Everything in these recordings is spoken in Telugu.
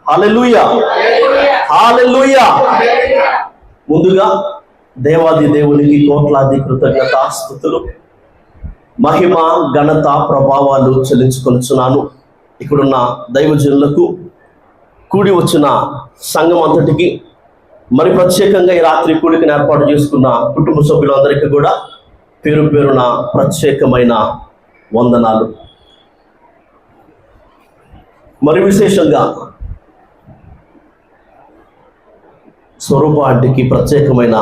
హల్లెలూయా హల్లెలూయా. ముందుగా దేవాది దేవునికి కోట్లాది కృతజ్ఞతాస్తుతులు, మహిమ ఘనత ప్రభావాలు చెల్లించుకొనుచున్నాను. ఇక్కడున్న దైవజనులకు, కూడి వచ్చిన సంఘం అంతటికి, మరి ప్రత్యేకంగా ఈ రాత్రి కూడికను ఏర్పాటు చేసుకున్న కుటుంబ సభ్యులందరికీ కూడా పేరు పేరున ప్రత్యేకమైన వందనాలు. మరి విశేషంగా స్వరూప ఆంటీకి ప్రత్యేకమైన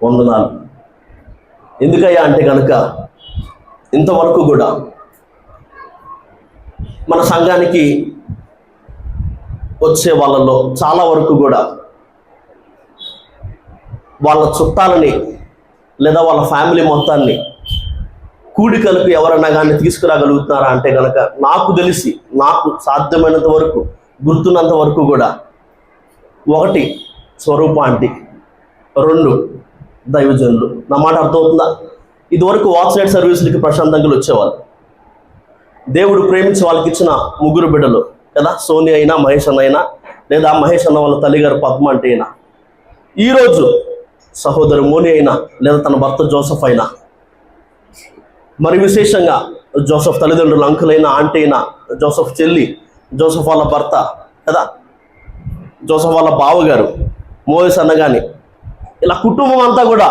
వందనాలు. ఎందుకయ్యా అంటే కనుక ఇంతవరకు కూడా మన సంఘానికి వచ్చే వాళ్ళలో చాలా వరకు కూడా వాళ్ళ చుట్టాలని లేదా వాళ్ళ ఫ్యామిలీ మొత్తాన్ని కూడికలకు ఎవరన్నా కానీ తీసుకురాగలుగుతున్నారా అంటే కనుక నాకు తెలిసి, నాకు సాధ్యమైనంత వరకు, గుర్తున్నంత వరకు కూడా 1 స్వరూప ఆంటీ, 2 దైవజనులు. నా మాట అర్థమవుతుందా? ఇదివరకు వాచ్ నైట్ సర్వీసులకి ప్రశాంతంగా వచ్చేవాళ్ళు. దేవుడు ప్రేమించి వాళ్ళకి ఇచ్చిన 3 బిడ్డలు కదా, సోని అయినా, మహేష్ అన్న అయినా, లేదా మహేష్ అన్న వాళ్ళ తల్లిగారు పద్మ అంటే అయినా, ఈరోజు సహోదరు మోని అయినా, లేదా తన భర్త జోసఫ్ అయినా, మరి విశేషంగా జోసఫ్ తల్లిదండ్రులు అంకుల్ అయినా, ఆంటీ అయినా, జోసఫ్ చెల్లి, జోసఫ్ వాళ్ళ భర్త కదా, జోసఫ్ వాళ్ళ బావగారు మోయస్ అన్న కానీ, ఇలా కుటుంబం అంతా కూడా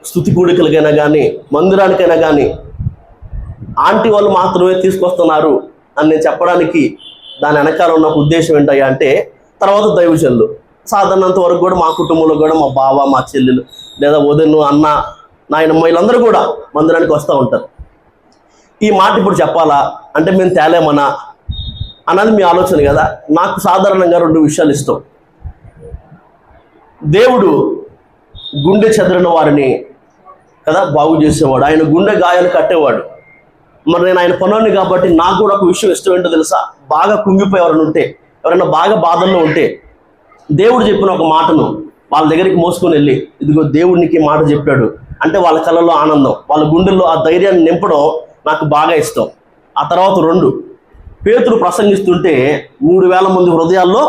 స్తుతి కూడికలకైనా కానీ, మందిరానికైనా కానీ ఆంటీ వాళ్ళు మాత్రమే తీసుకొస్తున్నారు అని నేను చెప్పడానికి దాని వెనకాల ఉన్న ఉద్దేశం ఏంటయ్యా అంటే, తర్వాత దైవజనులు సాధారణంత వరకు కూడా మా కుటుంబంలో కూడా మా బావ, మా చెల్లెలు, లేదా వదిను, అన్న, నాయనమ్మ వీళ్ళందరూ కూడా మందిరానికి వస్తూ ఉంటారు. ఈ మాట ఇప్పుడు చెప్పాలా అంటే మేము తేలేమనా అన్నది మీ ఆలోచన కదా. నాకు సాధారణంగా 2 విషయాలు ఇష్టం. దేవుడు గుండె చెదరిన వారిని కదా బాగు చేసేవాడు, ఆయన గుండె గాయాలు కట్టేవాడు. మరి నేను ఆయన పనుని కాబట్టి నాకు కూడా ఒక విషయం ఇష్టం ఏంటో తెలుసా? బాగా కుంగిపోయి ఎవరైనా ఉంటే, ఎవరైనా బాగా బాధల్లో ఉంటే, దేవుడు చెప్పిన ఒక మాటను వాళ్ళ దగ్గరికి మోసుకొని వెళ్ళి, ఇదిగో దేవుడు నీకు ఈ మాట చెప్పాడు అంటే వాళ్ళ కళ్ళలో ఆనందం, వాళ్ళ గుండెల్లో ఆ ధైర్యాన్ని నింపడం నాకు బాగా ఇష్టం. ఆ తర్వాత 2, పేతురు ప్రసంగిస్తుంటే 3000 మంది హృదయాల్లో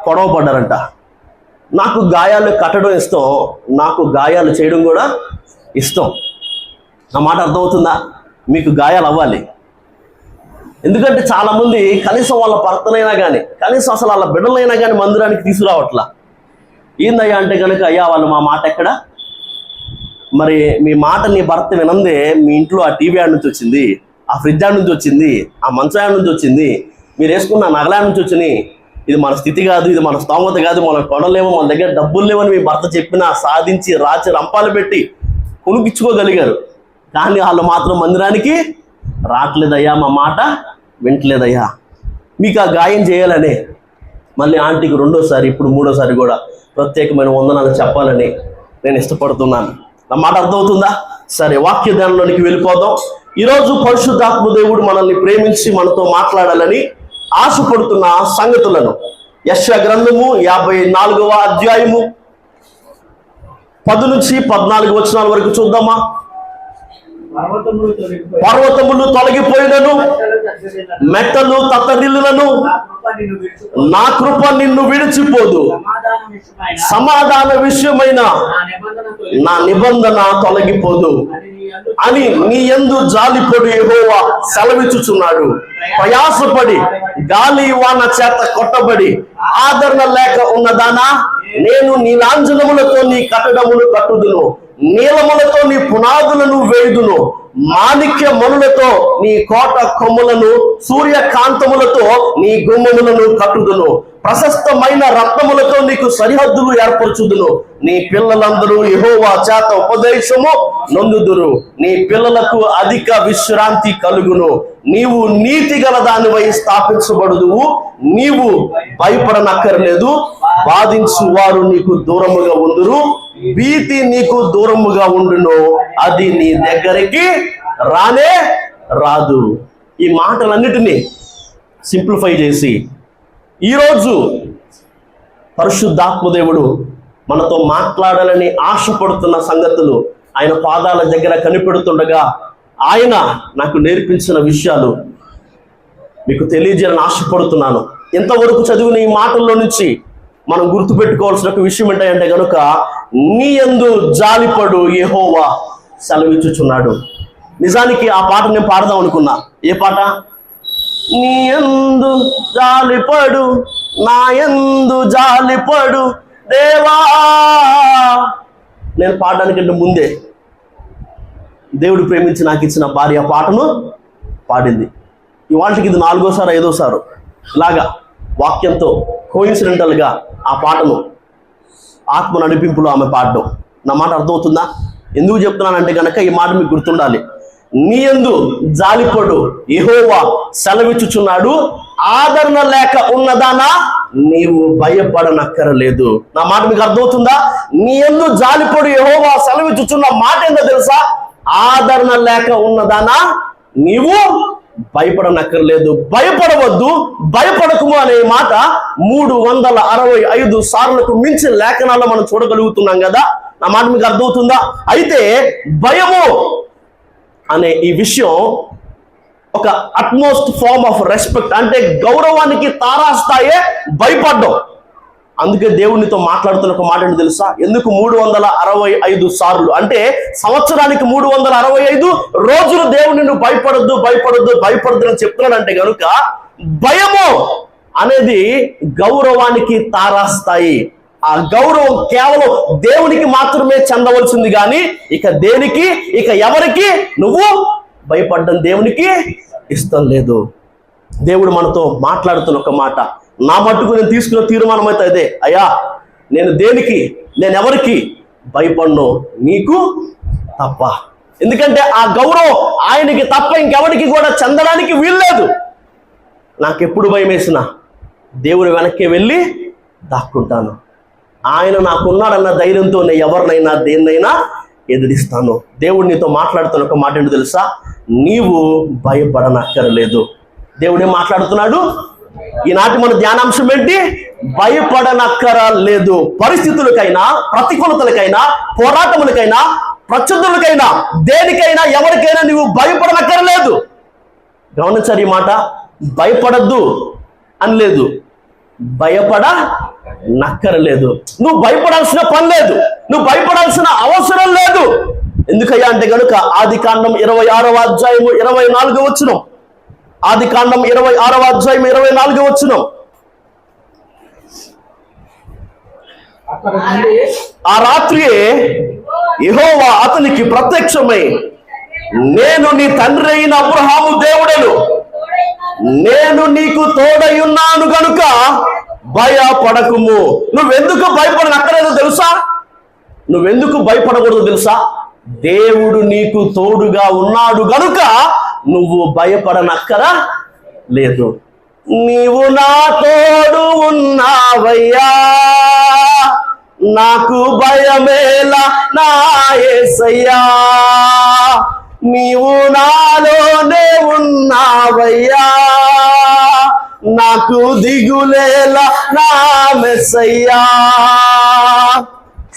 పొడవ పడ్డారంట. నాకు గాయాలు కట్టడం ఇష్టం, నాకు గాయాలు చేయడం కూడా ఇష్టం. ఆ మాట అర్థమవుతుందా? మీకు గాయాలు అవ్వాలి. ఎందుకంటే చాలామంది కనీసం వాళ్ళ భర్తనైనా కానీ, కనీసం అసలు వాళ్ళ బిడ్డలైనా కానీ మందిరానికి తీసుకురావట్లా. ఏందయ్యా అంటే కనుక, అయ్యా వాళ్ళు మా మాట ఎక్కడ? మరి మీ మాట నీ భర్త వినందే మీ ఇంట్లో ఆ టీవీ ఆడ నుంచి వచ్చింది, ఆ ఫ్రిడ్జ్ ఆడ నుంచి వచ్చింది, ఆ మంచం ఆడ నుంచి వచ్చింది, మీరు వేసుకున్న నగలాడ నుంచి వచ్చినాయి. ఇది మన స్థితి కాదు, ఇది మన స్తోమత కాదు, మనం కొనలేమో, మన దగ్గర డబ్బులు లేవని మీ భర్త చెప్పినా సాధించి రాచి రంపాలు పెట్టి కొనుక్కించుకోగలిగారు. కానీ వాళ్ళు మాత్రం మందిరానికి రావట్లేదయ్యా, మా మాట వింటలేదయ్యా. మీకు ఆ గాయం చేయాలనే మళ్ళీ ఆంటీకి 2వ సారి, ఇప్పుడు 3వ సారి కూడా ప్రత్యేకమైన వందనాలు చెప్పాలని నేను ఇష్టపడుతున్నాను. నా మాట అర్థమవుతుందా? సరే, వాక్య ధ్యానంలోనికి వెళ్ళిపోదాం. ఈరోజు పరిశుద్ధాత్మ దేవుడు మనల్ని ప్రేమించి మనతో మాట్లాడాలని ఆశపడుతున్న సంగతులను యెషయా గ్రంథము 54వ అధ్యాయము 10 నుంచి 14 వచనాల వరకు చూద్దామా. పర్వతములు తొలగిపోయినను, మెట్టలు తత్తరిల్లునను, నా కృప నిన్ను విడిచిపోదు, సమాధాన విషయమైన నా నిబంధన తొలగిపోదు అని నీ యందు జాలిపడు యెహోవా సెలవిచ్చుచున్నాడు. ప్రయాసపడి గాలి వాన చేత కొట్టబడి ఆదరణ లేక ఉన్నదానా, నేను నీ లాంఛనములతో నీ కట్టడమును కట్టుదును, నీలములతో నీ పునాదులను వేయుదును, మాణిక్య మణులతో నీ కోట కొమ్ములను, సూర్యకాంతములతో నీ గుమ్మములను కట్టుదును, ప్రశస్తమైన రత్నములతో నీకు సరిహద్దులు ఏర్పరచుదును. నీ పిల్లలందరూ యెహోవా చేత ఉపదేశము నొందుదురు, నీ పిల్లలకు అధిక విశ్రాంతి కలుగును. నీవు నీతి గల దానివై స్థాపించబడుదువు, నీవు భయపడనక్కర్లేదు. బాధించు వారు నీకు దూరముగా ఉందురు, భీతి నీకు దూరముగా ఉండును, అది నీ దగ్గరికి రానే రాదు. ఈ మాటలన్నిటినీ సింప్లిఫై చేసి ఈరోజు పరిశుద్ధాత్మదేవుడు మనతో మాట్లాడాలని ఆశపడుతున్న సంగతులు ఆయన పాదాల దగ్గర కనిపెడుతుండగా ఆయన నాకు నేర్పించిన విషయాలు మీకు తెలియజేయాలని ఆశపడుతున్నాను. ఇంతవరకు చదివిన ఈ మాటల్లో నుంచి మనం గుర్తుపెట్టుకోవాల్సిన ఒక విషయం ఏంటంటే కనుక, నీ యందు జాలిపడు యెహోవా సెలవిచ్చుచున్నాడు. నిజానికి ఆ పాట నేను పాడదాం అనుకున్నా. ఏ పాట? నీ యందు జాలిపడు, నా యందు జాలిపడు దేవా. నేను పాడడానికంటే ముందే దేవుడు ప్రేమించి నాకు ఇచ్చిన భార్య పాటను పాడింది. ఇవాళకి ఇది 4వ 5వ ఇలాగా వాక్యంతో కోయిన్సిడెంటల్గా ఆ పాటను ఆత్మ నడిపింపులో ఆమె పాడడం. నా మాట అర్థమవుతుందా? ఎందుకు చెప్తున్నానంటే కనుక ఈ మాట మీకు గుర్తుండాలి. నీ యందు జాలిపడు యెహోవా సెలవిచ్చుచున్నాడు, ఆదరణ లేక ఉన్నదానా నీవు భయపడనక్కరలేదు. నా మాట మీకు అర్థమవుతుందా? నీ యందు జాలిపడు యెహోవా సెలవిచ్చుచున్న మాట ఏందో తెలుసా? ఆదరణ లేక ఉన్నదానా నీవు భయపడనక్కర్లేదు. భయపడవద్దు, భయపడకుము అనే మాట 365 సార్లకు మించి లేఖనాల్లో మనం చూడగలుగుతున్నాం కదా. నా మాట మీకు అర్థమవుతుందా? అయితే భయము అనే ఈ విషయం ఒక అట్మోస్ట్ ఫార్మ్ ఆఫ్ రెస్పెక్ట్, అంటే గౌరవానికి తారాస్థాయే భయపడ్డం. అందుకే దేవునితో మాట్లాడుతున్న ఒక మాట ఏంటో తెలుసా? ఎందుకు 365 సార్లు అంటే సంవత్సరానికి 365 రోజులు దేవుని నువ్వు భయపడొద్దు భయపడొద్దు భయపడద్దు అని చెప్తున్నాడంటే కనుక, భయము అనేది గౌరవానికి తారాస్థాయి. ఆ గౌరవం కేవలం దేవునికి మాత్రమే చెందవలసింది కానీ ఇక దేనికి, ఇక ఎవరికి నువ్వు భయపడ్డం దేవునికి ఇష్టం లేదు. దేవుడు మనతో మాట్లాడుతున్న ఒక మాట, నా మట్టుకు నేను తీసుకున్న తీర్మానం అయితే అదే, అయ్యా నేను దేనికి, నేను ఎవరికి భయపడను, నీకు తప్ప. ఎందుకంటే ఆ గౌరవం ఆయనకి తప్ప ఇంకెవరికి కూడా చెందడానికి వీల్లేదు. నాకెప్పుడు భయం వేసినా దేవుడు వెనక్కి వెళ్ళి దాక్కుంటాను. ఆయన నాకున్నాడన్న ధైర్యంతో నేను ఎవరినైనా దేన్నైనా ఎదిరిస్తాను. దేవుడు నీతో మాట్లాడుతున్న ఒక మాట ఏంటో తెలుసా? నీవు భయపడనక్కరలేదు. దేవుడే మాట్లాడుతున్నాడు. ఈనాటి మన ధ్యానాంశం ఏంటి? భయపడనక్కర లేదు. పరిస్థితులకైనా, ప్రతికూలతలకైనా, పోరాటములకైనా, ప్రత్యర్థులకైనా, దేనికైనా, ఎవరికైనా నువ్వు భయపడనక్కరలేదు. గమనించారు ఈ మాట? భయపడద్దు అని లేదు, భయపడనక్కరలేదు. నువ్వు భయపడాల్సిన పని లేదు, నువ్వు భయపడాల్సిన అవసరం లేదు. ఎందుకయ్యా అంటే కనుక ఆదికాండం 26వ అధ్యాయము 24వ వచనం. ఆదికాండం 26వ అధ్యాయం 24వ వచనం. ఆ రాత్రియే యెహోవా అతనికి ప్రత్యక్షమై, నేను నీ తండ్రి అయిన అబ్రహాము దేవుడను, నేను నీకు తోడయున్నాను గనుక భయపడకుము. నువ్వెందుకు భయపడనక్కర్లేదో తెలుసా? నువ్వెందుకు భయపడకూడదు తెలుసా? దేవుడు నీకు తోడుగా ఉన్నాడు గనుక నువ్వు భయపడనక్కర లేదు. నీవు నా తోడు ఉన్నావయ్యా, నాకు భయమేలా నా యేసయ్యా. నీవు నాలోనే ఉన్నావయ్యా, నాకు దిగులేలా నా మెస్సయ్యా.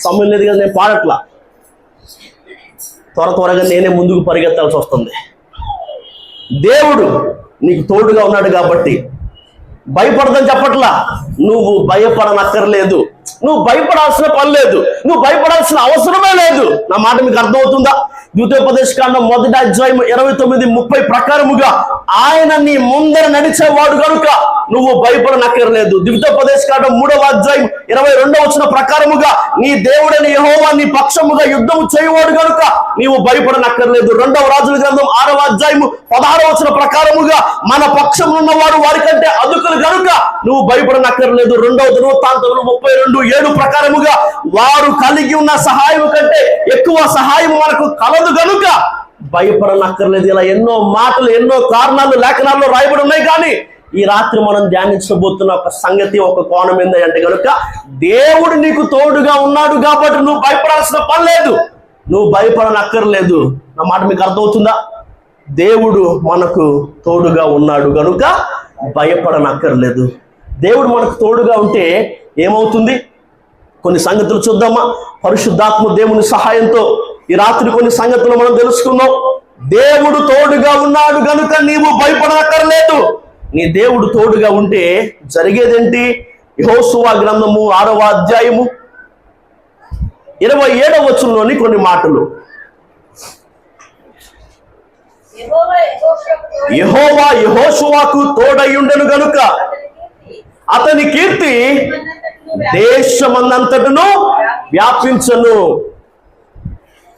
సమయం లేదు కదా, నేను పాడట్లా. త్వరగా నేనే ముందుకు పరిగెత్తాల్సి వస్తుంది. దేవుడు నీకు తోడుగా ఉన్నాడు కాబట్టి భయపడదని చెప్పట్లా. నువ్వు భయపడనక్కర్లేదు, నువ్వు భయపడాల్సిన పని లేదు, నువ్వు భయపడాల్సిన అవసరమే లేదు. నా మాట మీకు అర్థమవుతుందా? ద్వితీయోపదేశకాండం 1వ అధ్యాయం 29-30 ప్రకారముగా ఆయన నీ ముందర నడిచేవాడు కనుక నువ్వు భయపడనక్కర్లేదు. ద్వితీయోపదేశకాండం 3వ అధ్యాయం 22వ వచనం ప్రకారముగా నీ దేవుడైన యెహోవా నీ పక్షముగా యుద్ధము చేయవాడు కనుక నీవు భయపడనక్కర్లేదు. 2వ రాజుల గ్రంథం 6వ అధ్యాయం 16వ వచనం ప్రకారముగా మన పక్షంలో ఉన్నవారు వారికంటే అదుకులు కనుక నువ్వు భయపడనక్కర్లేదు. 2వ దినవృత్తాంతములు 32:7 ప్రకారముగా వారు కలిగి ఉన్న సహాయం కంటే ఎక్కువ సహాయం మనకు కలదు కనుక భయపడనక్కర్లేదు. ఇలా ఎన్నో మాటలు, ఎన్నో కారణాలు లేఖనాల్లో రాయబడి ఉన్నాయి. కానీ ఈ రాత్రి మనం ధ్యానించబోతున్న ఒక సంగతి, ఒక కోణం ఏంటంటే కనుక దేవుడు నీకు తోడుగా ఉన్నాడు కాబట్టి నువ్వు భయపడాల్సిన పని లేదు, నువ్వు భయపడనక్కర్లేదు. నా మాట మీకు అర్థమవుతుందా? దేవుడు మనకు తోడుగా ఉన్నాడు కనుక భయపడనక్కర్లేదు. దేవుడు మనకు తోడుగా ఉంటే ఏమవుతుంది? కొన్ని సంగతులు చూద్దామా? పరిశుద్ధాత్మ దేవుని సహాయంతో ఈ రాత్రి కొన్ని సంగతులు మనం తెలుసుకుందాం. దేవుడు తోడుగా ఉన్నాడు కనుక నీవు భయపడనక్కర్లేదు. నీ దేవుడు తోడుగా ఉంటే జరిగేదేంటి? యెహోషువ గ్రంథము 6వ అధ్యాయము 27వ వచనంలోని కొన్ని మాటలు. యెహోవా యెహోషువకు తోడయుండెను గనుక అతని కీర్తి దేశమందంతటను వ్యాపించను.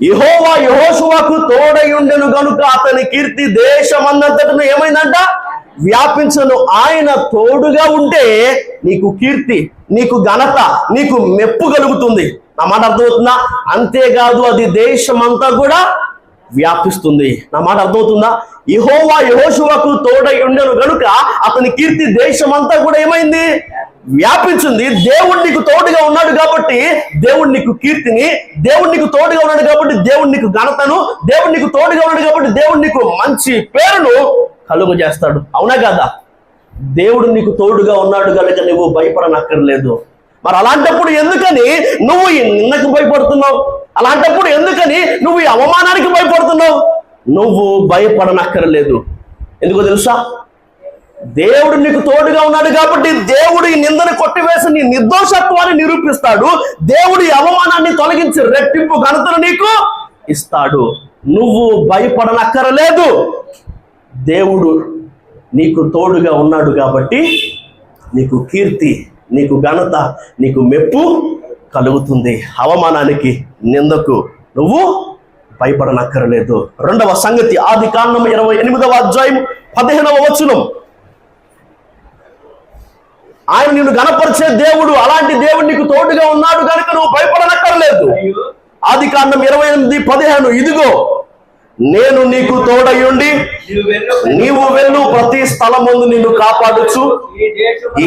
యెహోవా యెహోషువకు తోడయుండెను గనుక అతని కీర్తి దేశమందంతటను ఏమైందంట? వ్యాపించను. ఆయన తోడుగా ఉంటే నీకు కీర్తి, నీకు ఘనత, నీకు మెప్పు కలుగుతుంది. నా మాట అర్థమవుతుందా? అంతేకాదు అది దేశమంతా కూడా వ్యాపిస్తుంది. నా మాట అర్థమవుతుందా? యెహోవా యెహోషువకు తోడై ఉండెను గనుక అతని కీర్తి దేశమంతా కూడా ఏమైంది? వ్యాపించింది. దేవుడు నీకు తోడుగా ఉన్నాడు కాబట్టి దేవుడు నీకు కీర్తిని, దేవుడు నీకు తోడుగా ఉన్నాడు కాబట్టి దేవుడు నీకు ఘనతను, దేవుడు నీకు తోడుగా ఉన్నాడు కాబట్టి దేవుడు నీకు మంచి పేరును కలుగు చేస్తాడు. అవునా కదా? దేవుడు నీకు తోడుగా ఉన్నాడు కనుక నువ్వు భయపడనక్కర్లేదు. మరి అలాంటప్పుడు ఎందుకని నువ్వు ఈ నిందకు భయపడుతున్నావు? అలాంటప్పుడు ఎందుకని నువ్వు ఈ అవమానానికి భయపడుతున్నావు? నువ్వు భయపడనక్కర్లేదు. ఎందుకో తెలుసా? దేవుడు నీకు తోడుగా ఉన్నాడు కాబట్టి దేవుడు ఈ నిందను కొట్టివేసి నీ నిర్దోషత్వాన్ని నిరూపిస్తాడు. దేవుడు ఈ అవమానాన్ని తొలగించి రెట్టింపు ఘనతను నీకు ఇస్తాడు. నువ్వు భయపడనక్కర్లేదు. దేవుడు నీకు తోడుగా ఉన్నాడు కాబట్టి నీకు కీర్తి, నీకు ఘనత, నీకు మెప్పు కలుగుతుంది. అవమానానికి, నిందకు నువ్వు భయపడనక్కర్లేదు. రెండవ సంగతి, ఆదికాండం 28వ అధ్యాయం 15వ వచనం. ఆయన నిన్ను గణపరిచే దేవుడు. అలాంటి దేవుడు నీకు తోడుగా ఉన్నాడు కనుక నువ్వు భయపడనక్కర్లేదు. ఆదికాండం 28:15, ఇదిగో నేను నీకు తోడయుండి నీవు వెళ్ళు ప్రతి స్థలమందు నిన్ను కాపాడుచు ఈ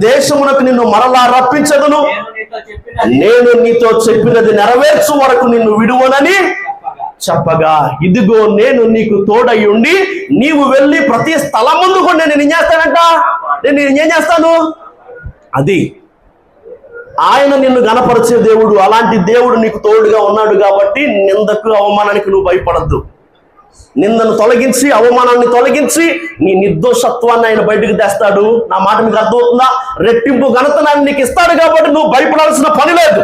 దేశమునకు నిన్ను మరలా రప్పించదును, నేను నీతో చెప్పినది నెరవేర్చు వరకు నిన్ను విడువనని చెప్పగా, ఇదిగో నేను నీకు తోడయుండి నీవు వెళ్ళి ప్రతి స్థలమందు కూడా నేను ఏం చేస్తానంట? నేను ఏం చేస్తాను? అది ఆయన నిన్ను గణపరిచే దేవుడు. అలాంటి దేవుడు నీకు తోడుగా ఉన్నాడు కాబట్టి నిందకు, అవమానానికి నువ్వు భయపడద్దు. నిందను తొలగించి, అవమానాన్ని తొలగించి నీ నిర్దోషత్వాన్ని ఆయన బయటకు తెస్తాడు. నా మాట మీకు అర్థమవుతుందా? రెట్టింపు ఘనతనాన్ని నీకు ఇస్తాడు కాబట్టి నువ్వు భయపడాల్సిన పని లేదు.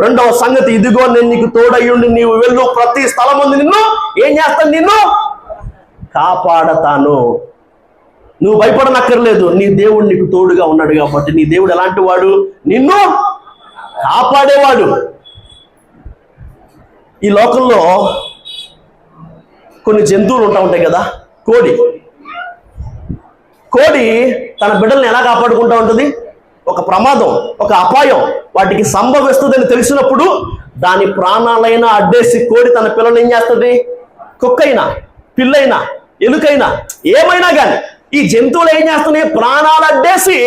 రెండవ సంగతి, ఇదిగో నేను నీకు తోడయ్యుండి నీవు వెళ్ళు ప్రతి స్థలం ముందు నిన్ను ఏం చేస్తాను? నిన్ను కాపాడతాను. నువ్వు భయపడనక్కర్లేదు. నీ దేవుడు నీకు తోడుగా ఉన్నాడు కాబట్టి. నీ దేవుడు ఎలాంటి వాడు? నిన్ను కాపాడేవాడు. ఈ లోకంలో కొన్ని జంతువులు ఉంటాయి కదా. కోడి తన బిడ్డల్ని ఎలా కాపాడుకుంటా ఉంటుంది? ఒక ప్రమాదం, ఒక అపాయం వాటికి సంభవిస్తుందని తెలిసినప్పుడు దాని ప్రాణాలైనా అడ్డేసి కోడి తన పిల్లలు ఏం చేస్తుంది? కుక్కైనా, పిల్లైనా, ఎలుకైనా, ఏమైనా కానీ ఈ జంతువులు ఏం చేస్తున్నాయి? ప్రాణాలు అడ్డేసి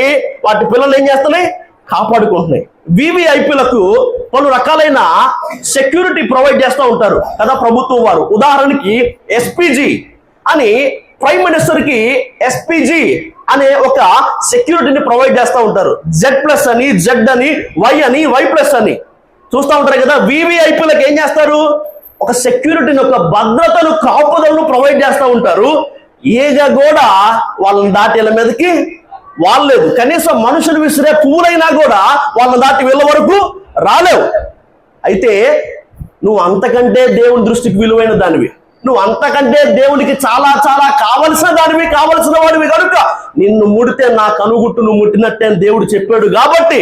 వాటి పిల్లలు ఏం చేస్తున్నాయి? కాపాడుకుంటున్నాయి. వివిఐపీలకు పలు రకాలైన సెక్యూరిటీ ప్రొవైడ్ చేస్తూ ఉంటారు కదా ప్రభుత్వం వారు. ఉదాహరణకి ఎస్పీజీ అని, ప్రైమ్ మినిస్టర్ కి ఎస్పీజీ అనే ఒక సెక్యూరిటీని ప్రొవైడ్ చేస్తూ ఉంటారు. Z+ అని, Z అని, Y అని, Y+ అని చూస్తూ ఉంటారు కదా. వివిఐపీలకు ఏం చేస్తారు? ఒక సెక్యూరిటీని, ఒక భద్రతను, కాపుదలను ప్రొవైడ్ చేస్తూ ఉంటారు. ఈగ కూడా వాళ్ళని దాటి వీళ్ళ మీదకి వాళ్ళలేదు. కనీసం మనుషులు విసిరే పువ్వులైనా కూడా వాళ్ళని దాటి వీళ్ళ వరకు రాలేవు. అయితే నువ్వు అంతకంటే దేవుని దృష్టికి విలువైన దానివి. నువ్వు అంతకంటే దేవునికి చాలా చాలా కావలసిన దానివి, కావలసిన వాడివి కనుక నిన్ను ముడితే నా కనుగుట్టు నువ్వు ముట్టినట్టే అని దేవుడు చెప్పాడు కాబట్టి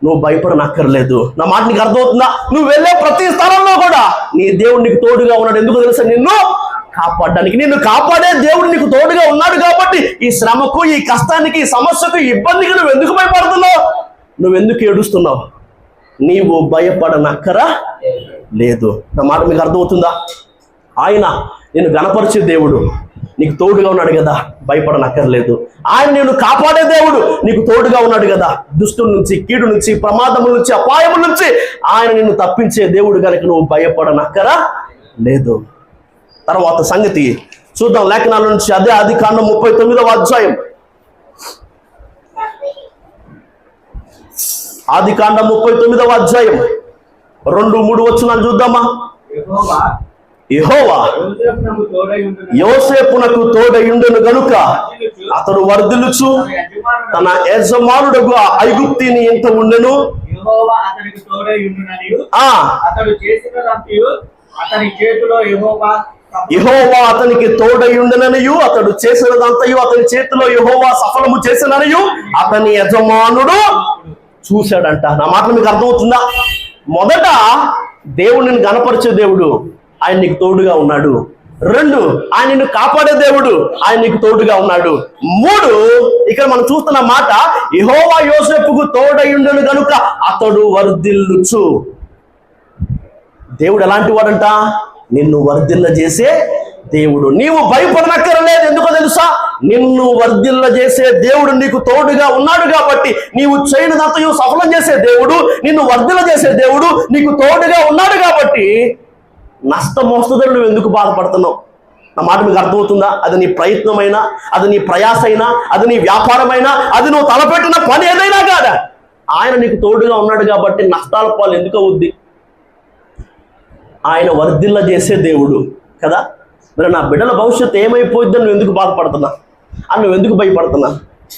నువ్వు భయపడనక్కర్లేదు. నా మాట నీకు అర్థమవుతుందా? నువ్వు వెళ్ళే ప్రతి స్థలంలో కూడా నీ దేవుడు నీకు తోడుగా ఉన్నాడు. ఎందుకు తెలుసా? నిన్ను కాపాడడానికి. నిన్ను కాపాడే దేవుడు నీకు తోడుగా ఉన్నాడు కాబట్టి ఈ శ్రమకు, ఈ కష్టానికి, ఈ సమస్యకు, ఈ ఇబ్బందికి నువ్వు ఎందుకు భయపడుతున్నావు? నువ్వెందుకు ఏడుస్తున్నావు? నీవు భయపడనక్కరా లేదు. నా మాట మీకు అర్థమవుతుందా? ఆయన నేను గణపరిచే దేవుడు, నీకు తోడుగా ఉన్నాడు కదా, భయపడనక్కర్లేదు. ఆయన నేను కాపాడే దేవుడు, నీకు తోడుగా ఉన్నాడు కదా. దుష్టుల నుంచి, కీడు నుంచి, ప్రమాదముల నుంచి, అపాయముల నుంచి ఆయన నిన్ను తప్పించే దేవుడు కనుక నువ్వు భయపడనక్కరా లేదు. తర్వాత సంగతి చూద్దాం లేఖనాల నుంచి. అదే ఆదికాండం 39వ అధ్యాయం. ఆదికాండం 39వ అధ్యాయం 2-3 వచనాలు చూద్దామా. యెహోవా యోసేపునకు తోడయుండును గనుక అతడు వర్ధిల్లుచు తన యజమానుడగు ఐగుప్తిని ఎంత ఉండెను. యెహోవా అతనికి తోడయుండుననియు అతడు చేసినదంతయు అతని చేతిలో యెహోవా అతనికి తోడయుండుననియు అతడు చేసినదంతయు అతని చేతిలో యెహోవా సఫలము చేసిననియు అతని యజమానుడు చూశాడంట. నా మాటలు మీకు అర్థమవుతుందా? మొదట దేవుడిని గణపరిచే దేవుడు, ఆయన నీకు తోడుగా ఉన్నాడు. 2, ఆయన నిన్ను కాపాడే దేవుడు, ఆయన నీకు తోడుగా ఉన్నాడు. 3, ఇక్కడ మనం చూస్తున్న మాట, యెహోవా యోసేపుకు తోడయుండును గనుక అతడు వర్ధిల్లుచు. దేవుడు ఎలాంటి వాడంట? నిన్ను వర్ధిల్ల చేసే దేవుడు. నీవు భయపడనక్కరలేదు. ఎందుకో తెలుసా? నిన్ను వర్ధిల్ల చేసే దేవుడు నీకు తోడుగా ఉన్నాడు కాబట్టి, నీవు చేయనిదంతయు సఫలం చేసే దేవుడు, నిన్ను వర్ధిల్ల చేసే దేవుడు నీకు తోడుగా ఉన్నాడు కాబట్టి నష్టం వస్తుందని నువ్వు ఎందుకు బాధపడుతున్నావు? నా మాట మీకు అర్థమవుతుందా? అది నీ ప్రయత్నమైనా, అది నీ ప్రయాస అయినా, అది నీ వ్యాపారమైనా, అది నువ్వు తలపెట్టిన పని ఏదైనా కాదా, ఆయన నీకు తోడుగా ఉన్నాడు కాబట్టి నష్టాల పాలు ఎందుకు అవుద్ది? ఆయన వర్ధిల్ల చేసే దేవుడు కదా. మరి నా బిడ్డల భవిష్యత్తు ఏమైపోద్దని నువ్వు ఎందుకు బాధపడుతున్నా? అని నువ్వు ఎందుకు భయపడుతున్నా?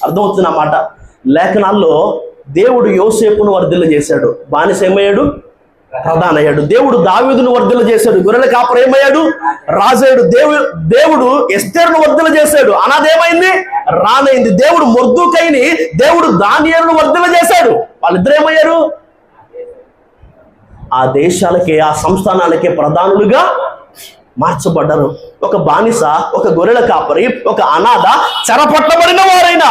అర్థమవుతుంది నా మాట. లేఖనాల్లో దేవుడు యోసేపును వర్ధిల్ల చేశాడు, బానిస ఏమయ్యాడు? ప్రధాన అయ్యాడు. దేవుడు దావీదును వర్ధిల్ల చేశాడు, గొర్రెల కాపరి ఏమయ్యాడు? రాజయ్యాడు. దేవుడు ఎస్తేరును వర్ధిల్ల చేశాడు, అనాదేమైంది? రానైంది. దేవుడు మొర్దెకైని, దేవుడు దానియేలును వర్ధిల్ల చేశాడు, వాళ్ళిద్దరు ఏమయ్యారు? ఆ దేశాలకే, ఆ సంస్థానాలకే ప్రధానులుగా మార్చబడ్డారు. ఒక బానిస, ఒక గొర్రెల కాపరి, ఒక అనాథ, చెరపట్టబడిన వారైనా,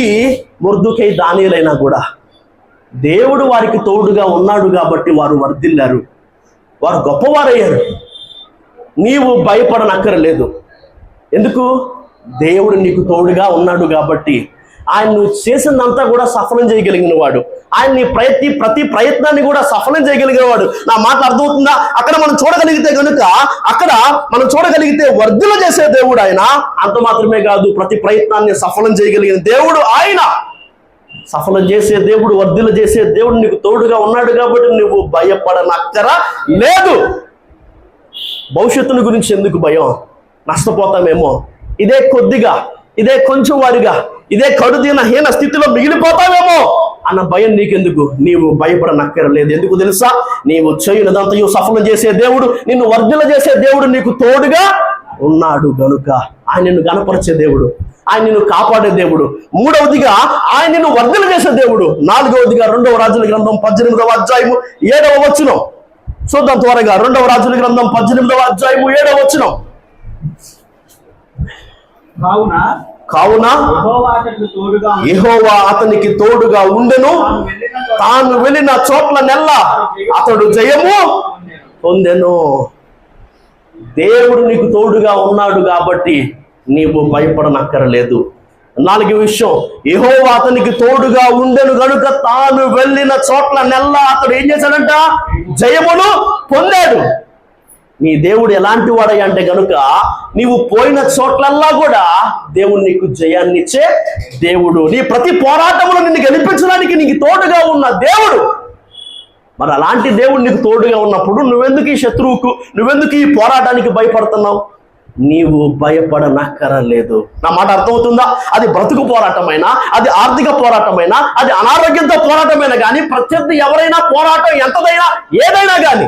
ఈ మొర్దెకై దానియేలైనా కూడా దేవుడు వారికి తోడుగా ఉన్నాడు కాబట్టి వారు వర్ధిల్లారు, వారు గొప్పవారయ్యారు. నీవు భయపడనక్కరలేదు. ఎందుకు? దేవుడు నీకు తోడుగా ఉన్నాడు కాబట్టి. ఆయన నువ్వు చేసిందంతా కూడా సఫలం చేయగలిగిన వాడు. ఆయన నీ ప్రతి ప్రయత్నాన్ని కూడా సఫలం చేయగలిగిన వాడు. నా మాట అర్థమవుతుందా? అక్కడ మనం చూడగలిగితే కనుక, అక్కడ మనం చూడగలిగితే వర్ధిల్ల చేసే దేవుడు ఆయన. అంత మాత్రమే కాదు, ప్రతి ప్రయత్నాన్ని సఫలం చేయగలిగిన దేవుడు ఆయన. సఫలం చేసే దేవుడు, వర్ధిల్ల చేసే దేవుడు నీకు తోడుగా ఉన్నాడు కాబట్టి నువ్వు భయపడనక్కర లేదు. భవిష్యత్తుని గురించి ఎందుకు భయం? నష్టపోతామేమో, ఇదే కొద్దిగా, ఇదే కొంచెం వారిగా, ఇదే కడుదీన హీన స్థితిలో మిగిలిపోతావేమో అన్న భయం నీకెందుకు? నీవు భయపడనక్కరలేదు. ఎందుకు తెలుసా? నీవు చేయనిదంతయు సఫలం చేసే దేవుడు, నిన్ను వర్ధిల్ల చేసే దేవుడు నీకు తోడుగా ఉన్నాడు గనుక. ఆయన నిన్ను గణపరిచే దేవుడు, ఆయన నిన్ను కాపాడే దేవుడు. 3వదిగా ఆయన నిన్ను వర్ధిల్ల చేసే దేవుడు. 4వదిగా 2వ రాజుల గ్రంథం 18వ అధ్యాయము 7వ వచనం చూద్దాం త్వరగా. 2వ రాజుల గ్రంథం 18వ అధ్యాయము 7వ వచనం. కావున యెహోవా అతనికి తోడుగా ఉండెను, తాను వెళ్ళిన చోట్ల నెల్ల అతడు జయము పొందెను. దేవుడు నీకు తోడుగా ఉన్నాడు కాబట్టి నీవు భయపడనక్కరలేదు. 4వ విషయం, యెహోవా అతనికి తోడుగా ఉండెను గనుక తాను వెళ్ళిన చోట్ల నెల్ల అతడు ఏం చేశాడంట? జయమును పొందాడు. నీ దేవుడు ఎలాంటి వాడయ్య అంటే గనుక, నీవు పోయిన చోట్లల్లా కూడా దేవుడు నీకు జయాన్ని ఇచ్చే దేవుడు. నీ ప్రతి పోరాటంలో నిన్ను గెలిపించడానికి నీకు తోడుగా ఉన్న దేవుడు. మరి అలాంటి దేవుడు నీకు తోడుగా ఉన్నప్పుడు నువ్వెందుకు ఈ శత్రువుకు, నువ్వెందుకు ఈ పోరాటానికి భయపడుతున్నావు? నీవు భయపడనక్కరలేదు. నా మాట అర్థమవుతుందా? అది బ్రతుకు పోరాటమైనా, అది ఆర్థిక పోరాటమైనా, అది అనారోగ్యంతో పోరాటమైనా కానీ, ప్రత్యర్థి ఎవరైనా పోరాటం ఎంతదైనా, ఏదైనా కానీ,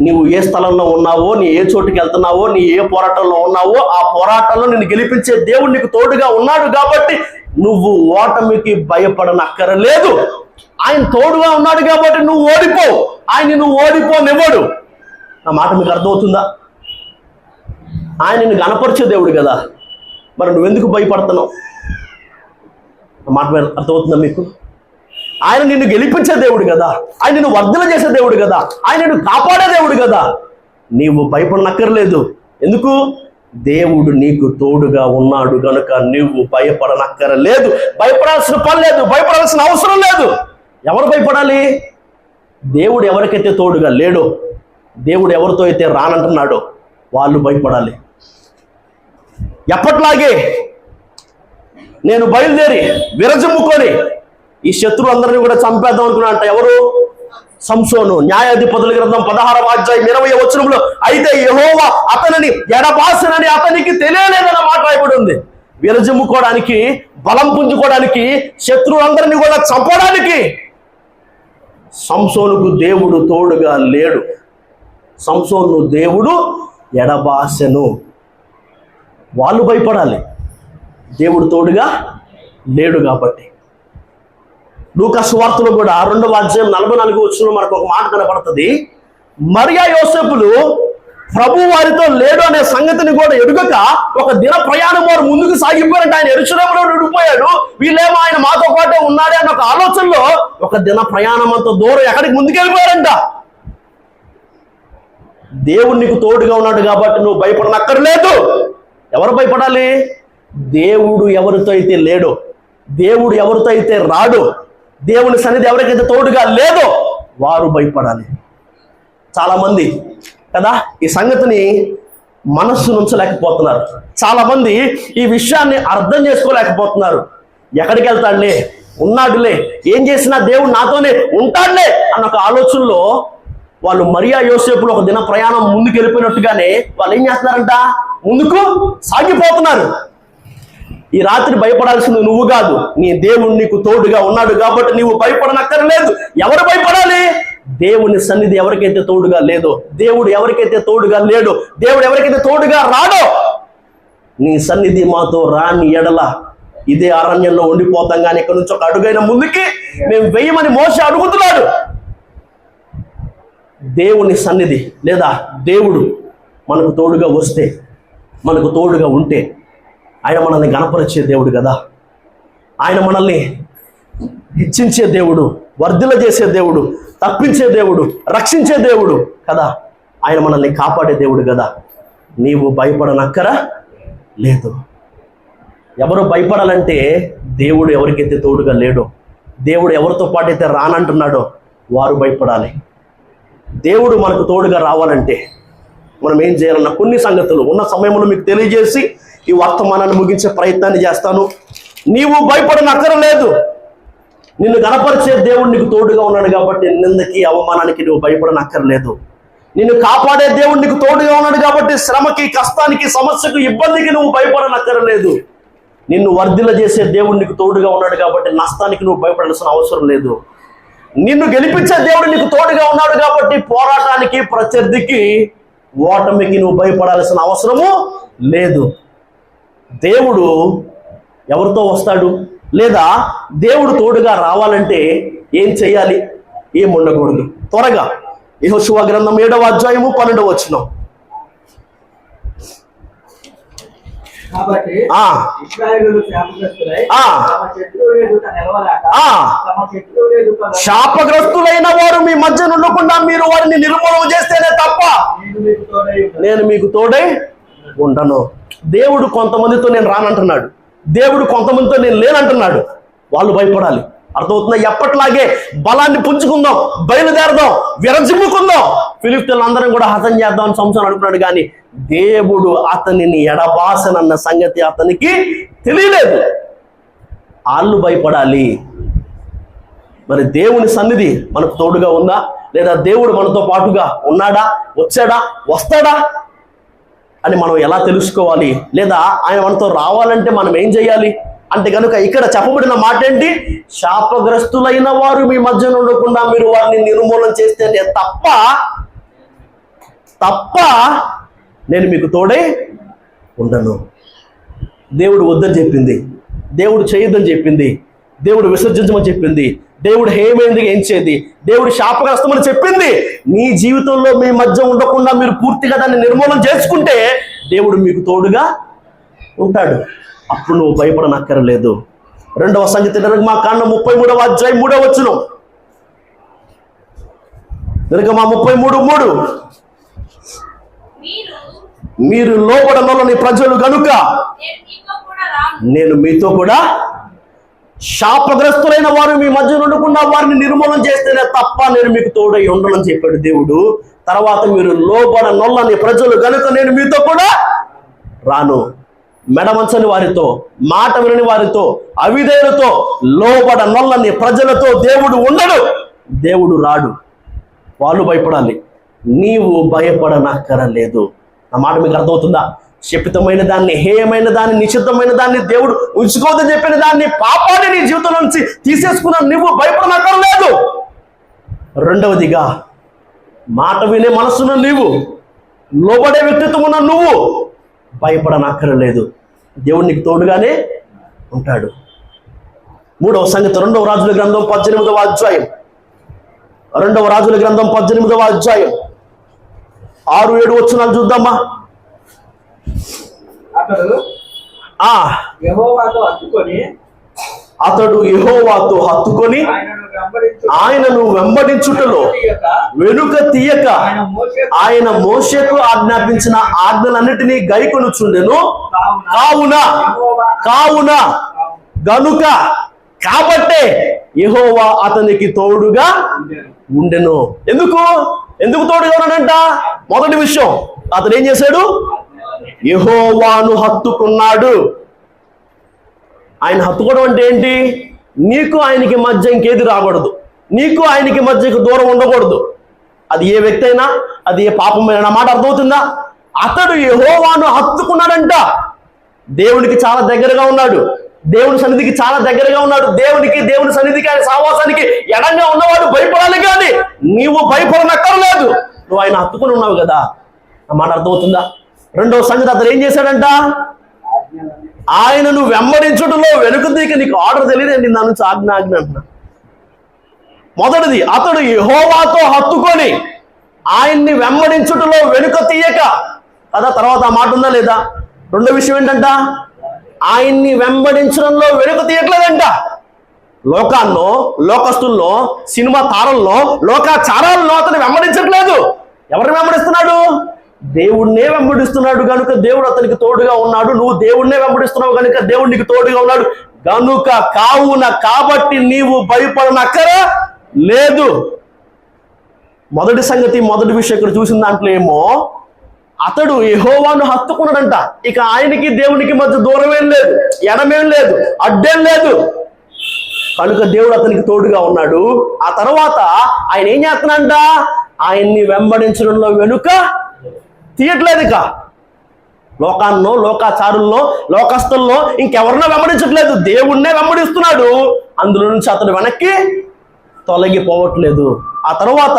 నీవు ఏ స్థలంలో ఉన్నావో, నీ ఏ చోటుకి వెళ్తున్నావో, నీ ఏ పోరాటంలో ఉన్నావో, ఆ పోరాటంలో నిన్ను గెలిపించే దేవుడు నీకు తోడుగా ఉన్నాడు కాబట్టి నువ్వు ఓటమికి భయపడనక్కరలేదు. ఆయన తోడుగా ఉన్నాడు కాబట్టి నువ్వు ఓడిపోవు, ఆయన నువ్వు ఓడిపోనివ్వడు. నా మాట మీకు అర్థమవుతుందా? ఆయన నిన్ను గణపరిచే దేవుడు కదా, మరి నువ్వెందుకు భయపడుతున్నావు? నా మాట అర్థమవుతుందా మీకు? ఆయన నిన్ను గెలిపించే దేవుడు కదా, ఆయన నిన్ను వర్ధన చేసే దేవుడు కదా, ఆయన నిన్ను కాపాడే దేవుడు కదా. నీవు భయపడనక్కర్లేదు. ఎందుకు? దేవుడు నీకు తోడుగా ఉన్నాడు కనుక నువ్వు భయపడనక్కరలేదు. భయపడాల్సిన పని లేదు, భయపడాల్సిన అవసరం లేదు. ఎవరు భయపడాలి? దేవుడు ఎవరికైతే తోడుగా లేడో, దేవుడు ఎవరితో అయితే రానంటున్నాడో వాళ్ళు భయపడాలి. ఎప్పట్లాగే నేను బయలుదేరి విరజమ్ముకొని ఈ శత్రువు అందరినీ కూడా చంపేద్దాం అనుకున్నా అంట. ఎవరు? సంసోను న్యాయాధిపతుల గ్రంథం 16వ అధ్యాయం 20వ వచనంలో, అయితే యెహోవా అతనిని ఎడబాసనని అతనికి తెలియలేదన్న మాట రాయబడి ఉంది. విరజిమ్ముకోవడానికి, బలం పుంజుకోవడానికి, శత్రువులందరినీ కూడా చంపడానికి సంసోనుకు దేవుడు తోడుగా లేడు. సంసోను దేవుడు ఎడబాసెను. వాళ్ళు భయపడాలి, దేవుడు తోడుగా లేడు కాబట్టి. లూకా సువార్తలో కూడా 2వ అధ్యాయం 44వ వచనంలో మనకు ఒక మాట కనబడుతుంది. మరియా యోసేపులు ప్రభు వారితో లేడు అనే సంగతిని కూడా ఎరుగక ఒక దిన ప్రయాణం వారు ముందుకు సాగిపోయారంటే, ఆయన యెరూషలేములో ఉండిపోయాడు, వీళ్ళేమో ఆయన మాతో పాటే ఉన్నాడే అన్న ఒక ఆలోచనలో ఒక దిన ప్రయాణం అంత దూరం ఎక్కడికి ముందుకెళ్ళిపోయారంట. దేవుడు నీకు తోడుగా ఉన్నాడు కాబట్టి నువ్వు భయపడనక్కర్లేదు. ఎవరు భయపడాలి? దేవుడు ఎవరితో అయితే లేడో, దేవుడు ఎవరితో అయితే రాడో, దేవుని సన్నిధి ఎవరికైతే తోడుగా లేదో వారు భయపడాలి. చాలా మంది కదా ఈ సంగతిని మనస్సు నుంచలేకపోతున్నారు. చాలా మంది ఈ విషయాన్ని అర్థం చేసుకోలేకపోతున్నారు. ఎక్కడికి వెళ్తాడులే, ఉన్నాడులే, ఏం చేసినా దేవుడు నాతోనే ఉంటాడులే అన్న ఒక ఆలోచనలో వాళ్ళు మరియా యోసేపులు ఒక దిన ప్రయాణం ముందుకు వెళ్ళిపోయినట్టుగానే వాళ్ళు ఏం చేస్తున్నారంట, ముందుకు సాగిపోతున్నారు. ఈ రాత్రి భయపడాల్సింది నువ్వు కాదు, నీ దేవుడు నీకు తోడుగా ఉన్నాడు కాబట్టి నీవు భయపడనక్కర్లేదు. ఎవరు భయపడాలి? దేవుని సన్నిధి ఎవరికైతే తోడుగా లేదో, దేవుడు ఎవరికైతే తోడుగా లేడో, దేవుడు ఎవరికైతే తోడుగా రాడో, నీ సన్నిధి మాతో రాని ఎడల ఇదే అరణ్యంలో ఉండిపోతాం, కానీ ఇక్కడ నుంచి ఒక అడుగైన ముందుకి మేము వెయ్యమని మోసే అడుగుతున్నాడు. దేవుని సన్నిధి లేదా దేవుడు మనకు తోడుగా వస్తే, మనకు తోడుగా ఉంటే ఆయన మనల్ని గణపరిచే దేవుడు కదా. ఆయన మనల్ని హెచ్చించే దేవుడు, వర్ధిల్ల చేసే దేవుడు, తప్పించే దేవుడు, రక్షించే దేవుడు కదా. ఆయన మనల్ని కాపాడే దేవుడు కదా. నీవు భయపడనక్కర లేదు. ఎవరు భయపడాలంటే దేవుడు ఎవరికైతే తోడుగా లేడో, దేవుడు ఎవరితో పాటు అయితే రానంటున్నాడో వారు భయపడాలి. దేవుడు మనకు తోడుగా రావాలంటే మనం ఏం చేయాలన్న కొన్ని సంగతులు ఉన్న సమయంలో మీకు తెలియజేసి ఈ వర్తమానాన్ని ముగించే ప్రయత్నాన్ని చేస్తాను. నీవు భయపడనక్కరలేదు. నిన్ను గణపరిచే దేవుడు నీకు తోడుగా ఉన్నాడు కాబట్టి నిందకి, అవమానానికి నువ్వు భయపడనక్కర్లేదు. నిన్ను కాపాడే దేవుడు నీకు తోడుగా ఉన్నాడు కాబట్టి శ్రమకి, కష్టానికి, సమస్యకు, ఇబ్బందికి నువ్వు భయపడనక్కర్లేదు. నిన్ను వర్ధిల్ల చేసే దేవుడు నీకు తోడుగా ఉన్నాడు కాబట్టి నష్టానికి నువ్వు భయపడాల్సిన అవసరం లేదు. నిన్ను గెలిపించే దేవుడు నీకు తోడుగా ఉన్నాడు కాబట్టి పోరాటానికి, ప్రత్యర్థికి, ఓటమికి నువ్వు భయపడాల్సిన అవసరము లేదు. దేవుడు ఎవరితో వస్తాడు, లేదా దేవుడు తోడుగా రావాలంటే ఏం చేయాలి, ఏం ఉండకూడదు? త్వరగా యెహోషువ గ్రంథం 7వ అధ్యాయము 12వ వచనం. కాబట్టి ఇశ్రాయేలు శాపగ్రస్తులై తమ శత్రువుల ఎదుట నిలవలేక తమ శత్రువుల ఎదుట శాపగ్రస్తులైన వారు మీ మధ్య ఉండకుండా మీరు వారిని నిర్మూలన చేస్తేనే తప్ప నేను మీకు తోడై ఉండను. దేవుడు కొంతమందితో నేను రానంటున్నాడు, దేవుడు కొంతమందితో నేను లేనంటున్నాడు. వాళ్ళు భయపడాలి. అర్థమవుతుందా? ఎప్పట్లాగే బలాన్ని పుంజుకుందాం, బయలుదేరదాం, విరజిమ్ముకుందాం, ఫిలిష్తీయులను అందరం కూడా హతం చేద్దాం అని సంసోను అనుకున్నాడు. కానీ దేవుడు అతనిని ఎడబాసనన్న సంగతి అతనికి తెలియలేదు. వాళ్ళు భయపడాలి. మరి దేవుని సన్నిధి మనకు తోడుగా ఉందా, లేదా దేవుడు మనతో పాటుగా ఉన్నాడా, వచ్చాడా, వస్తాడా అని మనం ఎలా తెలుసుకోవాలి? లేదా ఆయన మనతో రావాలంటే మనం ఏం చేయాలి అంటే కనుక ఇక్కడ చెప్పబడిన మాట ఏంటి? శాపగ్రస్తులైన వారు మీ మధ్య ఉండకుండా మీరు వారిని నిర్మూలన చేస్తేనే తప్ప నేను మీకు తోడే ఉండను. దేవుడు వద్దని చెప్పింది, దేవుడు చేయొద్దని చెప్పింది, దేవుడు విసర్జించమని చెప్పింది, దేవుడు హేమైంది ఎంచేది, దేవుడు శాపగ్రస్తమని చెప్పింది. నీ జీవితంలో మీ మధ్య ఉండకుండా మీరు పూర్తిగా దాన్ని నిర్మూలన చేసుకుంటే దేవుడు మీకు తోడుగా ఉంటాడు. అప్పుడు నువ్వు భయపడనక్కర్లేదు. 2వ సంగతి నిర్గమాకాండం 33వ అధ్యాయం 3వ వచనం. నిర్గమా 33:3. మీరు లోబడనొల్లని ప్రజలు కనుక నేను మీతో కూడా శాపగ్రస్తులైన వారు మీ మధ్య ఉండకుండా వారిని నిర్మూలన చేస్తేనే తప్ప నేను మీకు తోడై ఉండనని చెప్పాడు దేవుడు. తర్వాత మీరు లోబడనొల్లని ప్రజలు కనుక నేను మీతో కూడా రాను. మెడమంచని వారితో, మాట వినని వారితో, అవిధేయులతో, లోబడనొల్లని ప్రజలతో దేవుడు ఉండడు, దేవుడు రాడు. వాళ్ళు భయపడాలి, నీవు భయపడనక్కరలేదు. నా మాట మీకు అర్థమవుతుందా? శపితమైన దాన్ని, హేయమైన దాన్ని, నిషిద్ధమైన దాన్ని, దేవుడు ఉంచుకోవద్దని చెప్పిన దాన్ని, పాపాన్ని నీ జీవితం నుంచి తీసేసుకున్నా నువ్వు భయపడనక్కర్లేదు. రెండవదిగా, మాట వినే మనసున్న నీవు, లోబడే వ్యక్తిత్వం ఉన్న నువ్వు భయపడనక్కర్లేదు. దేవుడు నీకు తోడుగానే ఉంటాడు. మూడవ సంగతి, 2వ రాజుల గ్రంథం 18వ అధ్యాయం. 2వ రాజుల గ్రంథం 18వ అధ్యాయం 6-7 వచనాలు చూద్దామా. అతడు యెహోవాతో హత్తుకొని ఆయనను వెంబడించుటలో వెనుక తీయక ఆయన మోషేకు ఆజ్ఞాపించిన ఆజ్ఞలన్నిటినీ గైకొనుచుండెను. కావున గనుక కాబట్టే యెహోవా అతనికి తోడుగా ఉండెను. ఎందుకు తోడుగా ఉన్నాడంట? మొదటి విషయం, అతను ఏం చేశాడు? యెహోవాను హత్తుకున్నాడు. ఆయన హత్తుకోవడం అంటే ఏంటి? నీకు ఆయనకి మధ్య ఇంకేది రాకూడదు, నీకు ఆయనకి మధ్యకు దూరం ఉండకూడదు. అది ఏ వ్యక్తి అయినా, అది ఏ పాపమైనా. మాట అర్థమవుతుందా? అతడు యెహోవాను హత్తుకున్నాడంట. దేవునికి చాలా దగ్గరగా ఉన్నాడు, దేవుని సన్నిధికి చాలా దగ్గరగా ఉన్నాడు. దేవుని సన్నిధికి, ఆయన సావాసానికి ఎడంగా ఉన్నవాడు భయపడాలి, కానీ నీవు భయపడనక్కర్లేదు. నువ్వు ఆయన హత్తుకుని ఉన్నావు కదా. ఆ మాట అర్థమవుతుందా? రెండవ సంగతి, అతను ఏం చేశాడంట? ఆయనను వెంబడించుటలో వెనుక తీయక. నీకు ఆర్డర్ తెలియదండి, నా నుంచి ఆజ్ఞ అంటున్నా. మొదటిది, అతడు యెహోవాతో హత్తుకొని ఆయన్ని వెంబడించుటలో వెనుక తీయక కదా. తర్వాత ఆ మాట ఉందా లేదా? రెండో విషయం ఏంటంట? ఆయన్ని వెంబడించడంలో వెనుక తీయట్లేదంట. లోకాల్లో, లోకస్తుల్లో, సినిమా తారల్లో, లోకాచారాల్లో అతను వెంబడించట్లేదు. ఎవరిని వెంబడిస్తున్నాడు? దేవుణ్ణే వెంబడిస్తున్నాడు. కనుక దేవుడు అతనికి తోడుగా ఉన్నాడు. నువ్వు దేవుణ్ణే వెంబడిస్తున్నావు కనుక దేవుడు నీకు తోడుగా ఉన్నాడు. కాబట్టి నీవు భయపడనక్కర లేదు. మొదటి సంగతి, మొదటి విషయం ఇక్కడ చూసిన దాంట్లో ఏమో, అతడు యెహోవాను హత్తుకున్నాడంట. ఇక ఆయనకి దేవునికి మధ్య దూరమేం లేదు, ఎడమేం లేదు, అడ్డేం లేదు. కనుక దేవుడు అతనికి తోడుగా ఉన్నాడు. ఆ తర్వాత ఆయన ఏం చేస్తున్నాడంట? ఆయన్ని వెంబడించడంలో వెనుక తీయట్లేదు. ఇక లోకాల్లో, లోకాచారుల్లో, లోకస్తుల్లో ఇంకెవరినో వెంబడించట్లేదు, దేవుణ్ణే వెంబడిస్తున్నాడు. అందులో నుంచి అతడు వెనక్కి తొలగిపోవట్లేదు. ఆ తర్వాత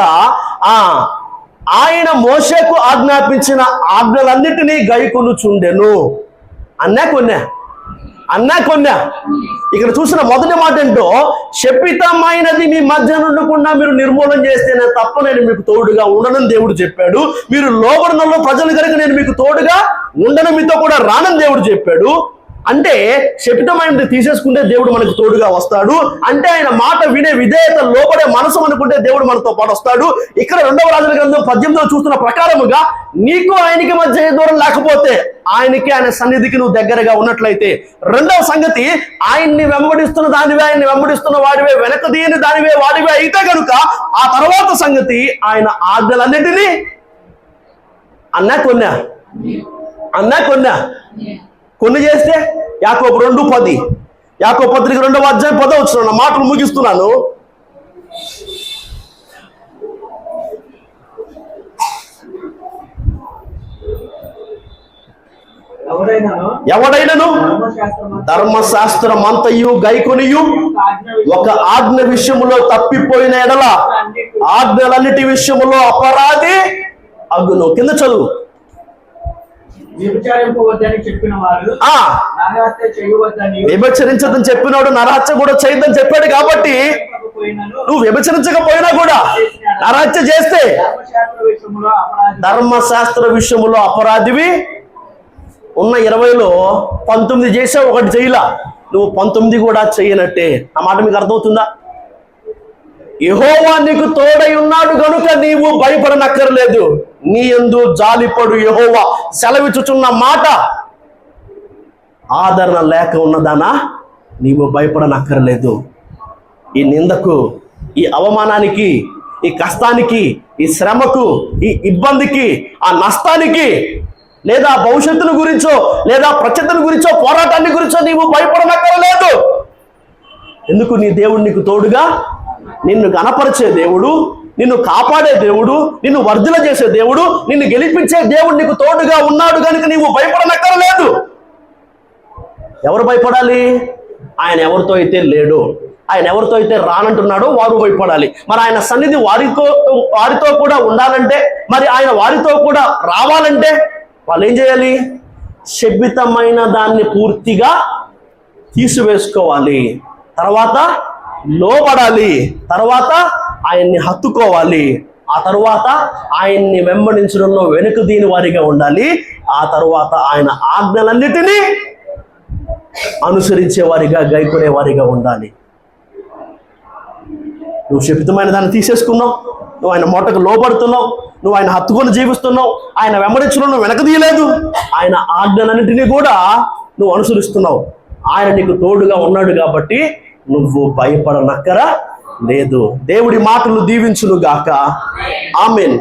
ఆయన మోషేకు ఆజ్ఞాపించిన ఆజ్ఞలన్నిటినీ గైకొనుచుండెను. అన్నా కొన్నా. ఇక్కడ చూసిన మొదటి మాట ఏంటో, శపితమైనది మీ మధ్య ఉండకుండా మీరు నిర్మూలన చేస్తేనే తప్ప నేను మీకు తోడుగా ఉండనని దేవుడు చెప్పాడు. మీరు లోబడినలో ప్రజలు కనుక నేను మీకు తోడుగా ఉండను, మీతో కూడా రానని దేవుడు చెప్పాడు. అంటే శపితమైనది తీసేసుకుంటే దేవుడు మనకు తోడుగా వస్తాడు. అంటే ఆయన మాట వినే విధేయత, లోపడే మనసు అనుకుంటే దేవుడు మనతో పాటు వస్తాడు. ఇక్కడ 2వ రాజుల గ్రంథం 18లో చూస్తున్న ప్రకారముగా నీకు ఆయనకి మధ్య ఏ దూరం లేకపోతే, ఆయనకి, ఆయన సన్నిధికి నువ్వు దగ్గరగా ఉన్నట్లయితే. రెండవ సంగతి, ఆయన్ని వెంబడిస్తున్న దానివే, ఆయన్ని వెంబడిస్తున్న వాడివే, వెనక తీయని దానివే వాడివే అయితే కనుక ఆ తర్వాత సంగతి, ఆయన ఆజ్ఞలన్నిటినీ కొన్ని చేస్తే యాకోబు 2:10, యాకోబు పత్రిక 2వ అధ్యాయం 10వ వచనం. నా మాటలు ముగిస్తున్నాను. ఎవడైనను ధర్మశాస్త్రమంతయు గైకొనియు ఒక ఆజ్ఞ విషయములో తప్పిపోయిన ఎడల ఆజ్ఞలన్నిటి విషయములో అపరాధి అగును. కింద చదువు. వ్యభిచరించదని చెప్పినాడు, నరహత్య కూడా చేయొద్దని చెప్పాడు. కాబట్టి నువ్వు వ్యభిచరించకపోయినా కూడా నరహత్య చేస్తే ధర్మశాస్త్ర విషయంలో అపరాధివి. ఉన్న 20లో 19 చేసావు, 1 చేయలా. నువ్వు 19 కూడా చేయనట్టే. ఆ మాట మీకు అర్థమవుతుందా? యెహోవా నీకు తోడై ఉన్నాడు గనుక నీవు భయపడనక్కర్లేదు. నీ యందు జాలిపడు యెహోవా సెలవిచ్చుచున్న మాట ఆదరణ లేక ఉన్నదానా నీవు భయపడనక్కర్లేదు. ఈ నిందకు, ఈ అవమానానికి, ఈ కష్టానికి, ఈ శ్రమకు, ఈ ఇబ్బందికి, ఆ నష్టానికి, లేదా భవిష్యత్తును గురించో, లేదా ప్రత్యర్థుల గురించో, పోరాటాన్ని గురించో నీవు భయపడనక్కర్లేదు. ఎందుకు? నీ దేవుడు నీకు తోడుగా, నిన్ను గణపరిచే దేవుడు, నిన్ను కాపాడే దేవుడు, నిన్ను వర్ధల చేసే దేవుడు, నిన్ను గెలిపించే దేవుడు నీకు తోడుగా ఉన్నాడు కనుక నీవు భయపడనక్కర్లేదు. ఎవరు భయపడాలి? ఆయన ఎవరితో అయితే లేడు, ఆయన ఎవరితో అయితే రానంటున్నాడో వారు భయపడాలి. మరి ఆయన సన్నిధి వారితో కూడా ఉండాలంటే, మరి ఆయన వారితో కూడా రావాలంటే వాళ్ళు ఏం చేయాలి? శపితమైన దాన్ని పూర్తిగా తీసివేసుకోవాలి, తర్వాత లోబడాలి, తర్వాత ఆయన్ని హత్తుకోవాలి, ఆ తర్వాత ఆయన్ని వెంబడించడంలో వెనుక దీని వారిగా ఉండాలి, ఆ తర్వాత ఆయన ఆజ్ఞలన్నిటినీ అనుసరించే వారిగా, గైకొనే వారిగా ఉండాలి. నువ్వు శపితమైన దాన్ని తీసేసుకున్నావు, నువ్వు ఆయన మోటకు లోపడుతున్నావు, నువ్వు ఆయన హత్తుకొని జీవిస్తున్నావు, ఆయన వెంబడించడం నువ్వు వెనక తీయలేదు, ఆయన ఆజ్ఞలన్నింటినీ కూడా నువ్వు అనుసరిస్తున్నావు. ఆయన నీకు తోడుగా ఉన్నాడు కాబట్టి నువ్వు భయపడనక్కర లేదు. దేవుడి మాటలు దీవించును గాక. ఆమేన్.